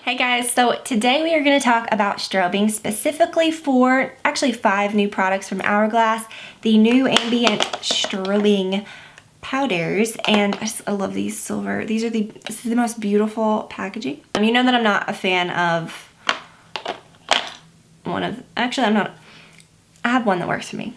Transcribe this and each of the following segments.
Hey guys, so today we are going to talk about strobing, specifically for actually 5 new products from Hourglass, the new Ambient strobing powders, and I love these silver. This is the most beautiful packaging. You know that I'm not a fan of I have one that works for me.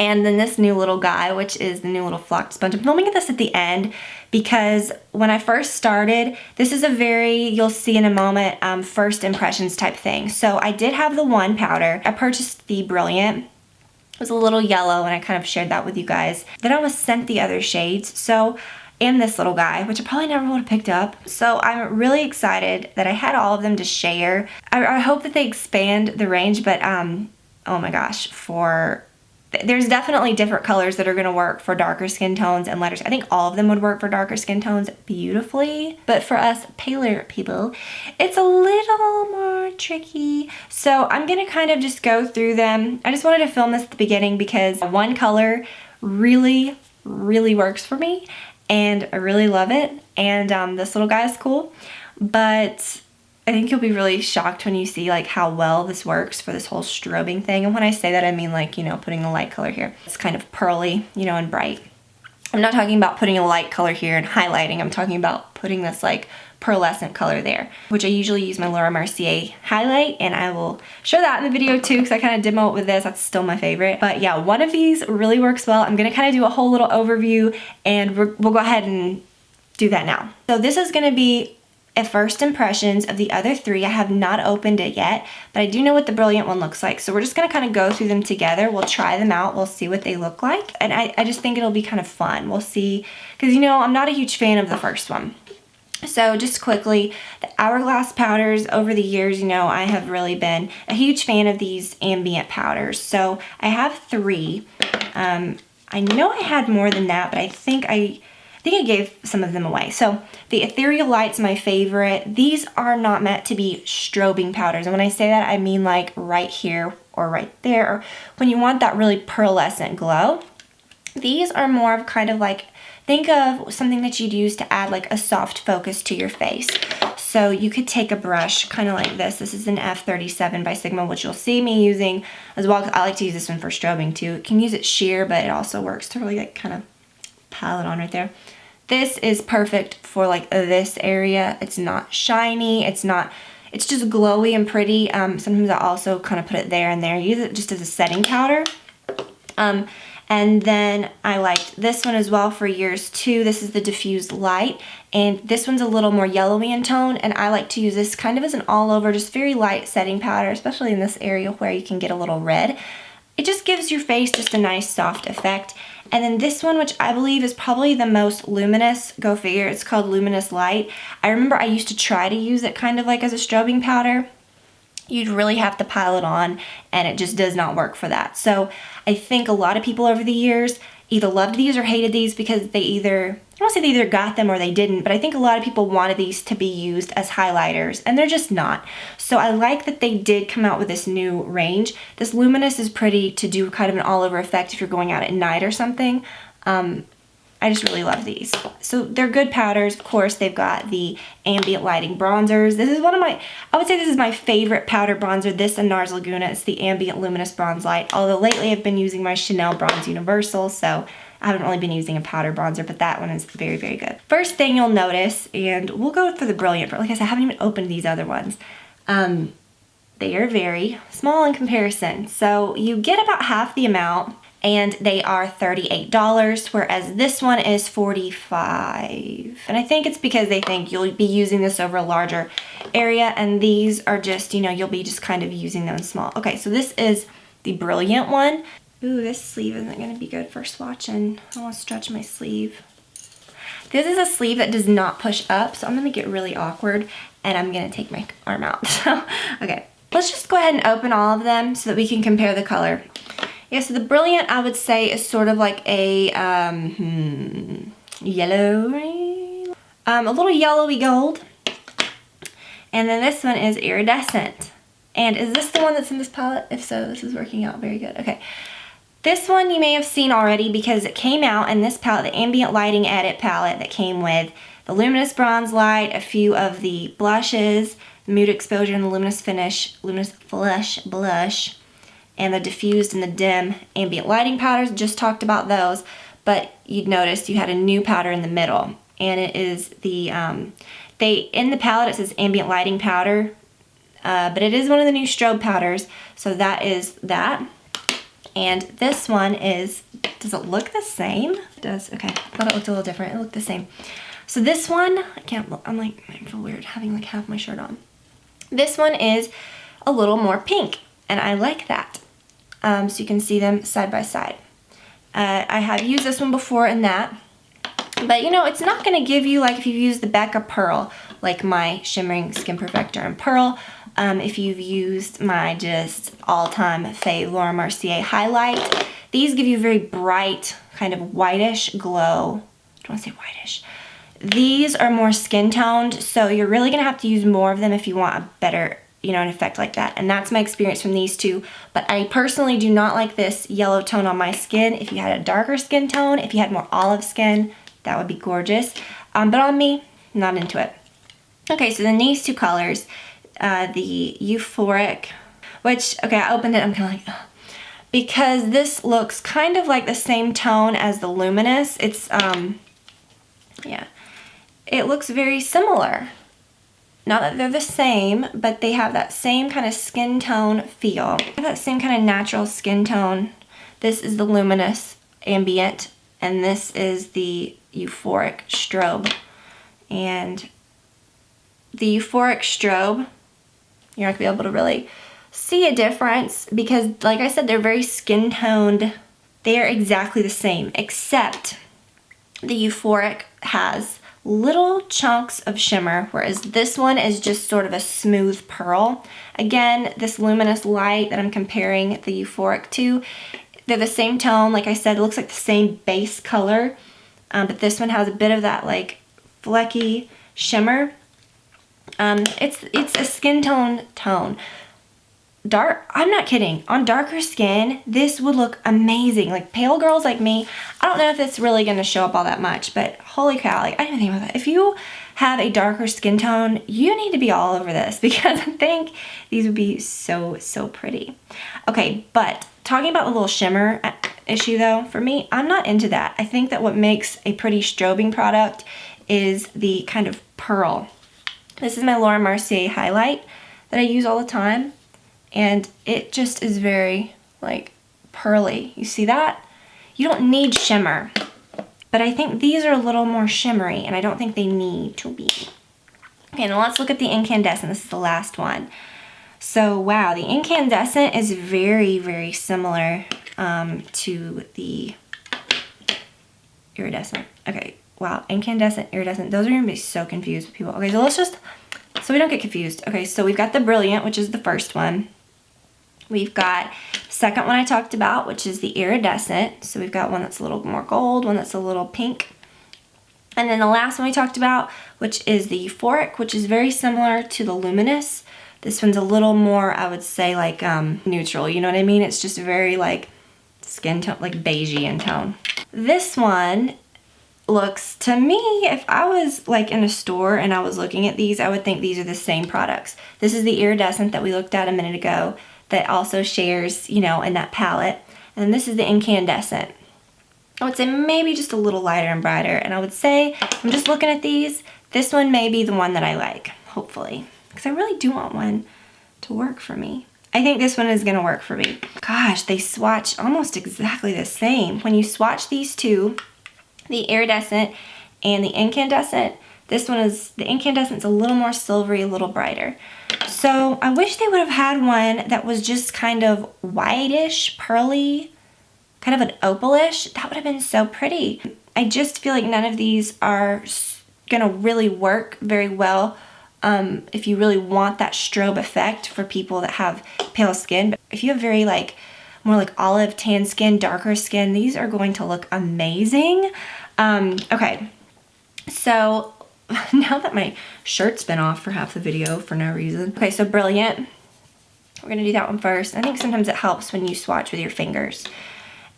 And then this new little guy, which is the new little flocked sponge. I'm filming this at the end because when I first started, this is a very, you'll see in a moment, first impressions type thing. So I did have the one powder. I purchased the Brilliant. It was a little yellow and I kind of shared that with you guys. Then I was sent the other shades. And this little guy, which I probably never would have picked up. So I'm really excited that I had all of them to share. I hope that they expand the range, but oh my gosh, there's definitely different colors that are going to work for darker skin tones and lighter. I think all of them would work for darker skin tones beautifully, but for us paler people, it's a little more tricky. So I'm going to kind of just go through them. I just wanted to film this at the beginning because one color really works for me and I really love it. And this little guy is cool, but I think you'll be really shocked when you see like how well this works for this whole strobing thing. And when I say that, I mean like, you know, putting a light color here. It's kind of pearly, you know, and bright. I'm not talking about putting a light color here and highlighting. I'm talking about putting this like pearlescent color there, which I usually use my Mercier highlight, and I will show that in the video too because I kind of demo it with this. That's still my favorite. But yeah, one of these really works well. I'm going to kind of do a whole little overview and we'll go ahead and do that now. So this is going to be first impressions of the other 3. I have not opened it yet, but I do know what the Brilliant one looks like. So we're just gonna kind of go through them together. We'll try them out. We'll see what they look like. And I just think it'll be kind of fun. We'll see, because you know, I'm not a huge fan of the first one. So just quickly, the Hourglass powders over the years, you know, I have really been a huge fan of these Ambient powders. So I have 3. I know I had more than that, but I think I gave some of them away. So the Ethereal Light's my favorite. These are not meant to be strobing powders. And when I say that, I mean like right here or right there, or when you want that really pearlescent glow. These are more of kind of like, think of something that you'd use to add like a soft focus to your face. So you could take a brush kind of like this. This is an F37 by Sigma, which you'll see me using as well. I like to use this one for strobing too. You can use it sheer, but it also works to really like kind of pile it on right there. This is perfect for like this area. It's not shiny. It's just glowy and pretty. Sometimes I also kind of put it there and there. Use it just as a setting powder. And then I liked this one as well for years too. This is the Diffused Light. And this one's a little more yellowy in tone. And I like to use this kind of as an all over, just very light setting powder, especially in this area where you can get a little red. It just gives your face just a nice soft effect. And then this one, which I believe is probably the most luminous, go figure, it's called Luminous Light. I remember I used to try to use it kind of like as a strobing powder. You'd really have to pile it on and it just does not work for that. So I think a lot of people over the years either loved these or hated these because I don't want to say they either got them or they didn't, but I think a lot of people wanted these to be used as highlighters and they're just not. So I like that they did come out with this new range. This Luminous is pretty to do kind of an all over effect if you're going out at night or something. I just really love these. So they're good powders. Of course, they've got the ambient lighting bronzers. This is I would say this is my favorite powder bronzer. This and NARS Laguna. It's the Ambient Luminous Bronze Light. Although lately I've been using my Chanel Bronze Universal, so I haven't really been using a powder bronzer, but that one is very good. First thing you'll notice, and we'll go for the Brilliant, but like I said, I haven't even opened these other ones. They are very small in comparison. So you get about half the amount, and they are $38, whereas this one is $45. And I think it's because they think you'll be using this over a larger area, and these are just, you know, you'll be just kind of using them small. Okay, so this is the Brilliant one. Ooh, this sleeve isn't gonna be good for swatching. I wanna stretch my sleeve. This is a sleeve that does not push up, so I'm gonna get really awkward, and I'm gonna take my arm out. So, okay. Let's just go ahead and open all of them so that we can compare the color. Yeah, so the Brilliant, I would say, is sort of like a yellow, a little yellowy gold. And then this one is Iridescent. And is this the one that's in this palette? If so, this is working out very good. Okay. This one you may have seen already because it came out in this palette, the Ambient Lighting Edit palette that came with the Luminous Bronze Light, a few of the blushes, the Mood Exposure and the Luminous Flesh blush, and the Diffused and the Dim Ambient Lighting powders. Just talked about those, but you'd notice you had a new powder in the middle, and it is the, in the palette it says Ambient Lighting Powder, but it is one of the new strobe powders, so that is that. And this one is, does it look the same? It does, okay. I thought it looked a little different. It looked the same. So this one, I feel weird having like half my shirt on. This one is a little more pink, and I like that. So you can see them side by side. I have used this one before in that, but you know, it's not gonna give you, like if you've used the Becca Pearl, like my Shimmering Skin Perfector in Pearl, if you've used my just all-time fave Laura Mercier highlight, these give you very bright, kind of whitish glow. I don't want to say whitish. These are more skin toned, so you're really gonna have to use more of them if you want a better, you know, an effect like that. And that's my experience from these two. But I personally do not like this yellow tone on my skin. If you had a darker skin tone, if you had more olive skin, that would be gorgeous. But on me, not into it. Okay, so then these two colors, the Euphoric, which, okay, I opened it, I'm kind of like, ugh, because this looks kind of like the same tone as the Luminous. It's, yeah, it looks very similar. Not that they're the same, but they have that same kind of skin tone feel. They have that same kind of natural skin tone. This is the Luminous Ambient, and this is the Euphoric Strobe. And the Euphoric Strobe, you're not gonna be able to really see a difference because, like I said, they're very skin toned. They are exactly the same, except the Euphoric has little chunks of shimmer, whereas this one is just sort of a smooth pearl. Again, this Luminous Light that I'm comparing the Euphoric to, they're the same tone. Like I said, it looks like the same base color, but this one has a bit of that like flecky shimmer. It's a skin tone. Dark, I'm not kidding. On darker skin, this would look amazing. Like pale girls like me, I don't know if it's really gonna show up all that much, but holy cow, like I didn't even think about that. If you have a darker skin tone, you need to be all over this because I think these would be so, so pretty. Okay, but talking about the little shimmer issue though, for me, I'm not into that. I think that what makes a pretty strobing product is the kind of pearl. This is my Laura Mercier highlight that I use all the time. And it just is very, like, pearly. You see that? You don't need shimmer. But I think these are a little more shimmery, and I don't think they need to be. Okay, now let's look at the Incandescent. This is the last one. So, wow, the Incandescent is very, very similar to the Iridescent. Okay, wow, Incandescent, Iridescent. Those are going to be so confused with people. Okay, so let's just, so we don't get confused. Okay, so we've got the Brilliant, which is the first one. We've got the second one I talked about, which is the Iridescent. So we've got one that's a little more gold, one that's a little pink. And then the last one we talked about, which is the Euphoric, which is very similar to the Luminous. This one's a little more, I would say, like neutral, you know what I mean? It's just very like skin tone, like beigey in tone. This one looks, to me, if I was like in a store and I was looking at these, I would think these are the same products. This is the Iridescent that we looked at a minute ago that also shares, you know, in that palette. And then this is the Incandescent. I would say maybe just a little lighter and brighter. And I would say, I'm just looking at these, this one may be the one that I like, hopefully. Because I really do want one to work for me. I think this one is gonna work for me. Gosh, they swatch almost exactly the same. When you swatch these two, the Iridescent and the Incandescent, this one is, the Incandescent's a little more silvery, a little brighter. So I wish they would have had one that was just kind of whitish, pearly, kind of an opalish. That would have been so pretty. I just feel like none of these are gonna really work very well if you really want that strobe effect for people that have pale skin. But if you have very like, more like olive tan skin, darker skin, these are going to look amazing. Okay, so now that my shirt's been off for half the video for no reason. Okay, so Brilliant. We're gonna do that one first. I think sometimes it helps when you swatch with your fingers.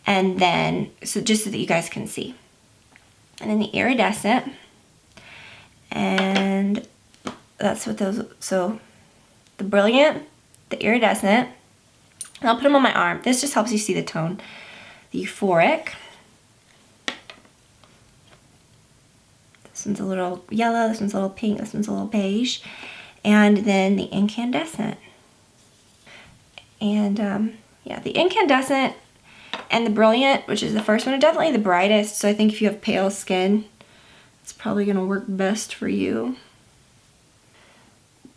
And then, so just so that you guys can see. And then the Iridescent. And that's what those, so the Brilliant, the Iridescent, and I'll put them on my arm. This just helps you see the tone. The Euphoric. This one's a little yellow, this one's a little pink, this one's a little beige. And then the Incandescent. And yeah, the Incandescent and the Brilliant, which is the first one, are definitely the brightest. So I think if you have pale skin, it's probably gonna work best for you.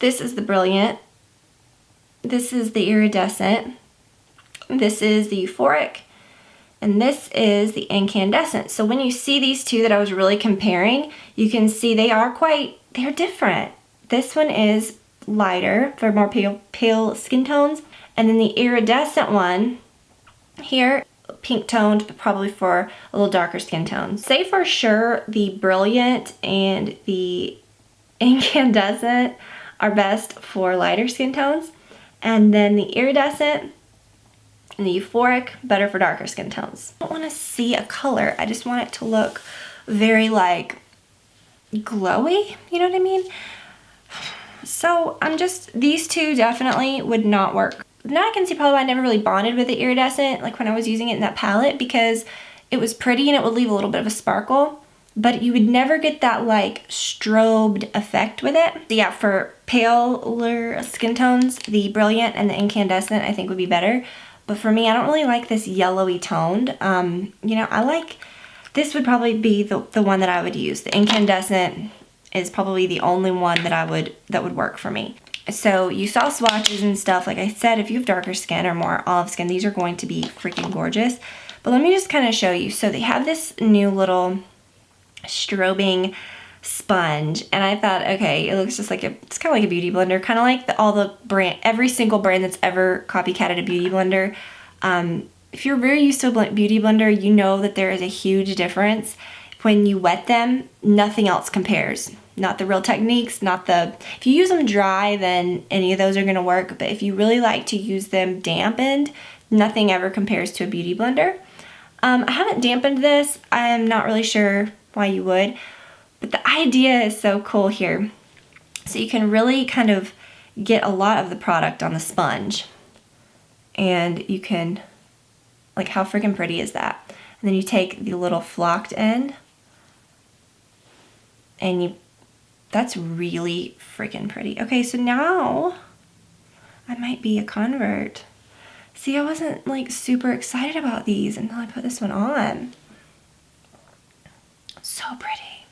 This is the Brilliant. This is the Iridescent. This is the Euphoric. And this is the Incandescent. So when you see these two that I was really comparing, you can see they're different. This one is lighter for more pale skin tones. And then the Iridescent one here, pink toned, but probably for a little darker skin tones. Say for sure the Brilliant and the Incandescent are best for lighter skin tones. And then the Iridescent and the Euphoric, better for darker skin tones. I don't want to see a color. I just want it to look very like glowy, you know what I mean? So these two definitely would not work. Now I can see probably why I never really bonded with the Iridescent, like when I was using it in that palette, because it was pretty and it would leave a little bit of a sparkle, but you would never get that like strobed effect with it. So yeah, for paler skin tones, the Brilliant and the Incandescent I think would be better. But for me, I don't really like this yellowy toned. You know, this would probably be the one that I would use. The Incandescent is probably the only one that would work for me. So you saw swatches and stuff. Like I said, if you have darker skin or more olive skin, these are going to be freaking gorgeous. But let me just kind of show you. So they have this new little strobing sponge, and I thought, okay, it looks just like it's kind of like a beauty blender, kind of like every single brand that's ever copycatted a beauty blender. If you're very used to a beauty blender, you know that there is a huge difference. When you wet them, nothing else compares. Not the Real Techniques, if you use them dry, then any of those are gonna work, but if you really like to use them dampened, nothing ever compares to a beauty blender. I haven't dampened this. I'm not really sure why you would, but the idea is so cool here. So you can really kind of get a lot of the product on the sponge, and you can, like, how freaking pretty is that? And then you take the little flocked end, and that's really freaking pretty. Okay, so now I might be a convert. See, I wasn't like super excited about these until I put this one on. So pretty.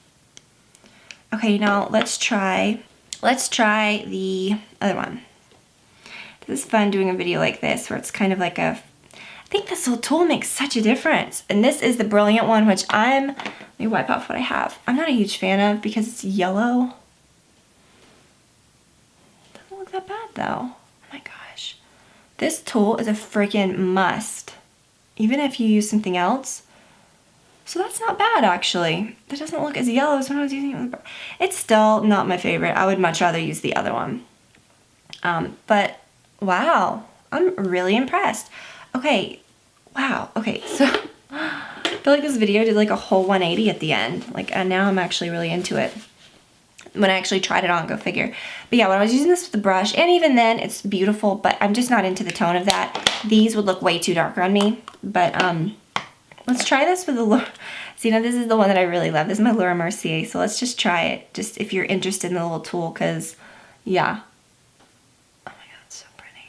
Okay, now let's try the other one. This is fun doing a video like this where it's kind of like I think this little tool makes such a difference. And this is the Brilliant one, which let me wipe off what I have. I'm not a huge fan of because it's yellow. Doesn't look that bad though. Oh my gosh. This tool is a freaking must, even if you use something else. So that's not bad actually. That doesn't look as yellow as when I was using it. It's still not my favorite. I would much rather use the other one. But wow, I'm really impressed. Okay, wow, okay, so I feel like this video did like a whole 180 at the end. Like, and now I'm actually really into it. When I actually tried it on, go figure. But yeah, when I was using this with the brush, and even then, it's beautiful, but I'm just not into the tone of that. These would look way too dark on me. But let's try this with the See, now this is the one that I really love. This is my Mercier, so let's just try it. Just if you're interested in the little tool, because, yeah. Oh my god, it's so pretty.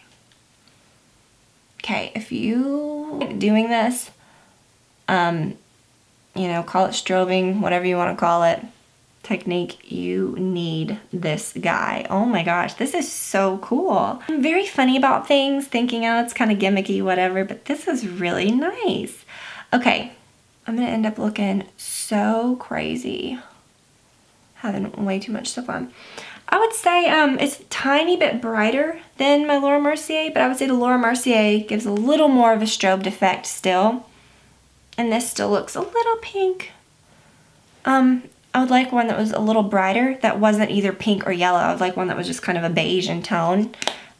Okay, if you doing this, you know, call it strobing, whatever you want to call it, technique, you need this guy. Oh my gosh, this is so cool. I'm very funny about things, thinking, oh, it's kind of gimmicky, whatever, but this is really nice. Okay, I'm gonna end up looking so crazy, having way too much stuff on. I would say it's a tiny bit brighter than my Mercier, but I would say the Mercier gives a little more of a strobed effect still. And this still looks a little pink. I would like one that was a little brighter, that wasn't either pink or yellow. I would like one that was just kind of a beige in tone.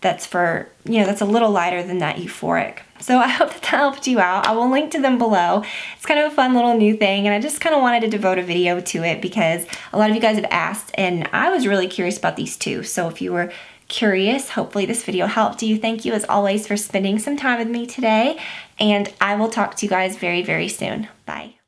that's for, you know, that's a little lighter than that Euphoric. So I hope that helped you out. I will link to them below. It's kind of a fun little new thing, and I just kind of wanted to devote a video to it because a lot of you guys have asked, and I was really curious about these too. So if you were curious, hopefully this video helped you. Thank you as always for spending some time with me today, and I will talk to you guys very, very soon. Bye.